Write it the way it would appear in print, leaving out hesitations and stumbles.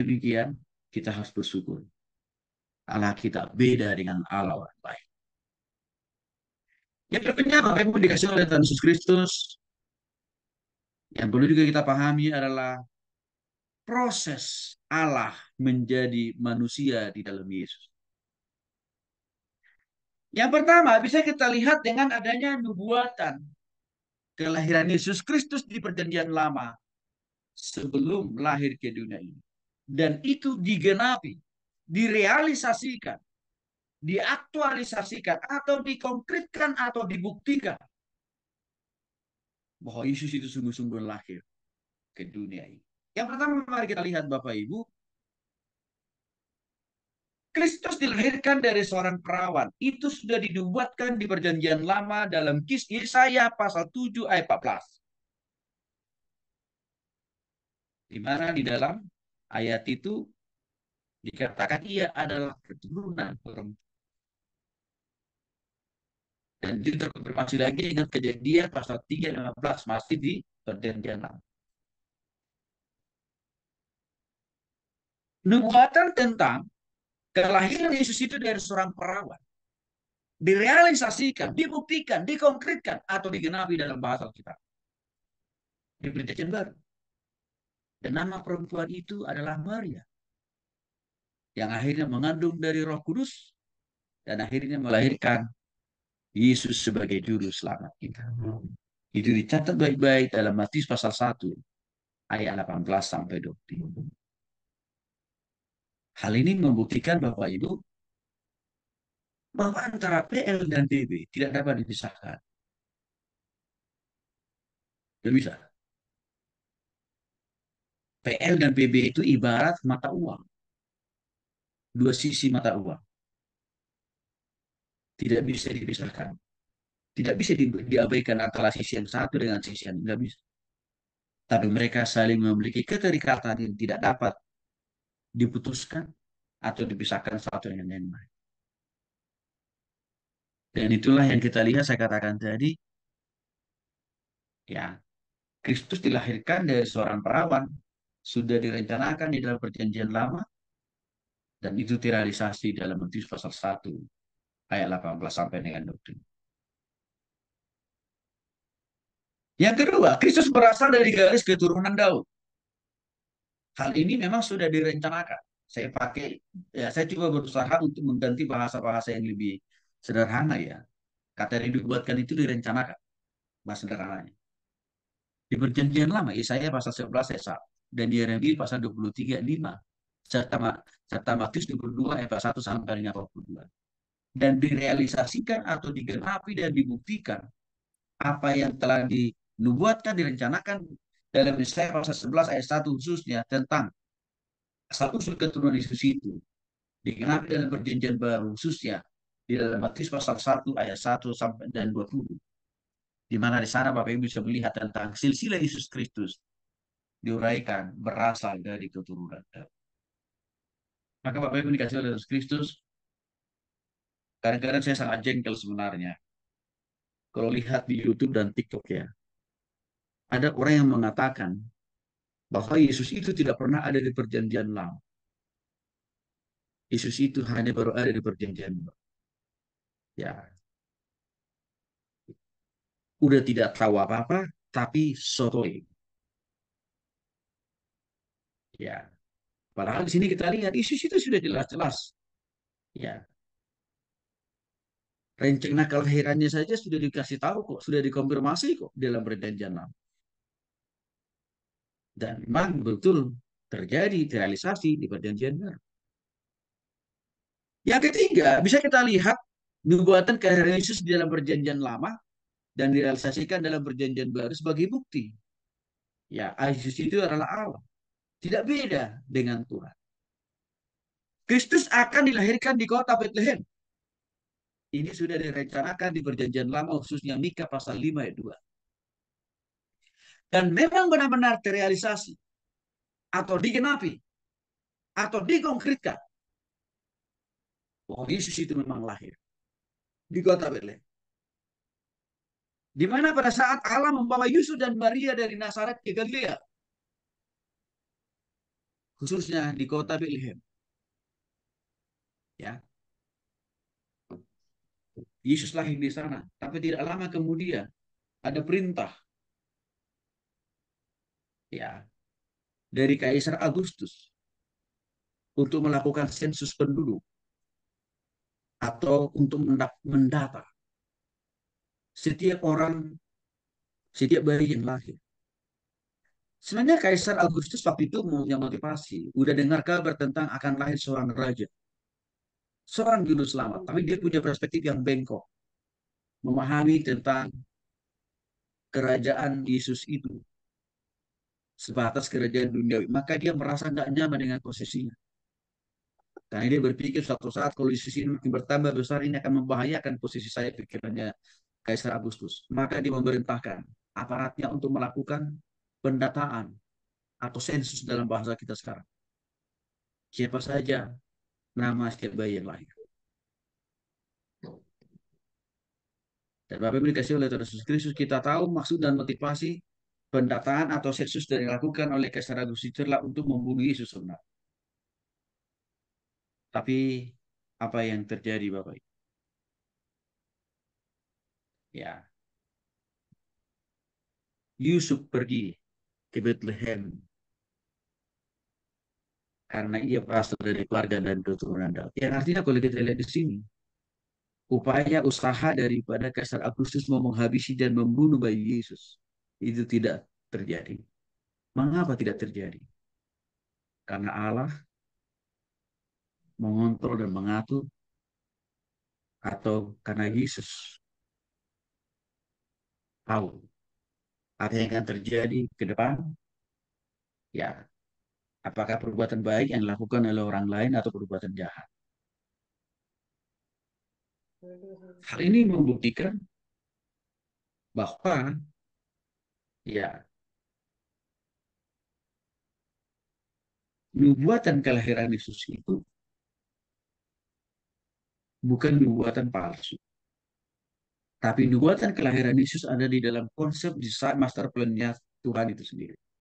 demikian, kita harus bersyukur. Allah kita beda dengan Allah orang lain. Yang berikutnya, Bapak Ibu dikasih oleh Tuhan Yesus Kristus, yang perlu juga kita pahami adalah proses Allah menjadi manusia di dalam Yesus. Yang pertama, bisa kita lihat dengan adanya nubuatan kelahiran Yesus Kristus di Perjanjian Lama sebelum lahir ke dunia ini. Dan itu digenapi, direalisasikan, diaktualisasikan, atau dikonkretkan, atau dibuktikan bahwa Yesus itu sungguh-sungguh lahir ke dunia ini. Yang pertama, mari kita lihat Bapak Ibu, Kristus dilahirkan dari seorang perawan. Itu sudah dinubuatkan di Perjanjian Lama dalam Kisah Yesaya pasal 7 ayat 14. Di mana di dalam ayat itu dikatakan ia adalah keturunan perempuan. Dan itu terkonfirmasi lagi dengan Kejadian pasal 3 ayat 15 masih di Perjanjian Lama. Nubuatan tentang kelahiran Yesus itu dari seorang perawan direalisasikan, dibuktikan, dikonkretkan, atau digenapi dalam bahasa kita di Perjanjian Baru. Dan nama perempuan itu adalah Maria, yang akhirnya mengandung dari Roh Kudus dan akhirnya melahirkan Yesus sebagai juru selamat kita. Itu dicatat baik-baik dalam Matius pasal 1 ayat 18 sampai 20. Hal ini membuktikan Bapak Ibu bahwa antara PL dan PB tidak dapat dipisahkan. Tidak bisa. PL dan PB itu ibarat mata uang. Dua sisi mata uang. Tidak bisa dipisahkan. Tidak bisa diabaikan antara sisi yang satu dengan sisi yang tidak bisa. Tapi mereka saling memiliki keterikatan yang tidak dapat diputuskan atau dipisahkan satu dengan yang lain. Dan itulah yang kita lihat, saya katakan tadi, ya, Kristus dilahirkan dari seorang perawan, sudah direncanakan di dalam Perjanjian Lama, dan itu terrealisasi dalam Matius pasal 1 ayat 18 sampai dengan 20. Yang kedua, Kristus berasal dari garis keturunan Daud. Hal ini memang sudah direncanakan. Saya pakai, ya, saya coba berusaha untuk mengganti bahasa-bahasa yang lebih sederhana, ya. Kata yang dibuatkan itu direncanakan, bahasa sederhananya. Di Perjanjian Lama, Yesaya pasal 11 ayat 1 dan di Yeremia pasal 23 ayat 5 serta Matius 22 ayat 1 sampai dengan 22. Dan direalisasikan atau digenapi dan dibuktikan apa yang telah dinubuatkan, direncanakan dalam Yesaya pasal 11 ayat 1 khususnya tentang asal usul keturunan Yesus itu digenapi dalam Perjanjian Baru khususnya di dalam Matius pasal 1 ayat 1 sampai dan 20. Di mana di sana Bapak Ibu bisa melihat tentang silsilah Yesus Kristus diuraikan berasal dari keturunan Daud. Maka Bapak Ibu dikasih oleh Yesus Kristus, kadang-kadang saya sangat jengkel sebenarnya kalau lihat di YouTube dan TikTok, ya. Ada orang yang mengatakan bahwa Yesus itu tidak pernah ada di Perjanjian Lama. Yesus itu hanya baru ada di Perjanjian Baru. Ya, udah tidak tahu apa-apa, tapi sotoi. Ya, padahal di sini kita lihat Yesus itu sudah jelas-jelas. Ya, rencana kelahirannya saja sudah dikasih tahu kok, sudah dikonfirmasi kok dalam Perjanjian Lama. Dan memang betul terjadi terrealisasi di Perjanjian Baru. Yang ketiga, bisa kita lihat nubuatan kelahiran Yesus di dalam Perjanjian Lama dan direalisasikan dalam Perjanjian Baru sebagai bukti. Ya, Yesus itu adalah Allah, tidak beda dengan Tuhan. Kristus akan dilahirkan di kota Bethlehem. Ini sudah direncanakan di Perjanjian Lama, khususnya Mika pasal 5 ayat 2. Dan memang benar-benar terrealisasi atau digenapi atau dikonkretkan bahwa Yesus itu memang lahir di kota Bethlehem. Di mana pada saat Allah membawa Yusuf dan Maria dari Nazaret ke Galilea, khususnya di kota Bethlehem. Ya, Yesus lahir di sana, tapi tidak lama kemudian ada perintah ya dari Kaisar Agustus untuk melakukan sensus penduduk atau untuk mendata setiap orang, setiap bayi yang lahir. Sebenarnya Kaisar Agustus waktu itu punya motivasi, udah dengar kabar tentang akan lahir seorang raja, seorang juru selamat, tapi dia punya perspektif yang bengkok, memahami tentang kerajaan Yesus itu sebatas kerajaan dunia, maka dia merasa nggak nyaman dengan posisinya. Karena dia berpikir suatu saat kalau Yesus ini makin bertambah besar, ini akan membahayakan posisi saya, pikirannya Kaisar Agustus. Maka dia memerintahkan aparatnya untuk melakukan pendataan atau sensus dalam bahasa kita sekarang. Siapa saja nama setiap bayi yang lahir. Dan Bapak Ibu dikasih oleh Tuhan Yesus Kristus, kita tahu maksud dan motivasi pendataan atau sensus yang dilakukan oleh Kaisar Agustus itulah untuk membunuh Yesus sebenarnya. Tapi apa yang terjadi Bapak Ibu? Ya, Yusuf pergi ke Bethlehem karena ia berasal dari keluarga dan keturunan Daud. Yang artinya kalau kita lihat di sini, upaya usaha daripada Kaisar Agustus mau menghabisi dan membunuh bayi Yesus itu tidak terjadi. Mengapa tidak terjadi? Karena Allah mengontrol dan mengatur, atau karena Yesus tahu apa yang akan terjadi ke depan, ya apakah perbuatan baik yang dilakukan oleh orang lain atau perbuatan jahat. Hal ini membuktikan bahwa ya nubuatan kelahiran Yesus itu bukan nubuatan palsu. Tapi nubuatan kelahiran Yesus ada di dalam konsep desain master plan-nya Tuhan itu sendiri.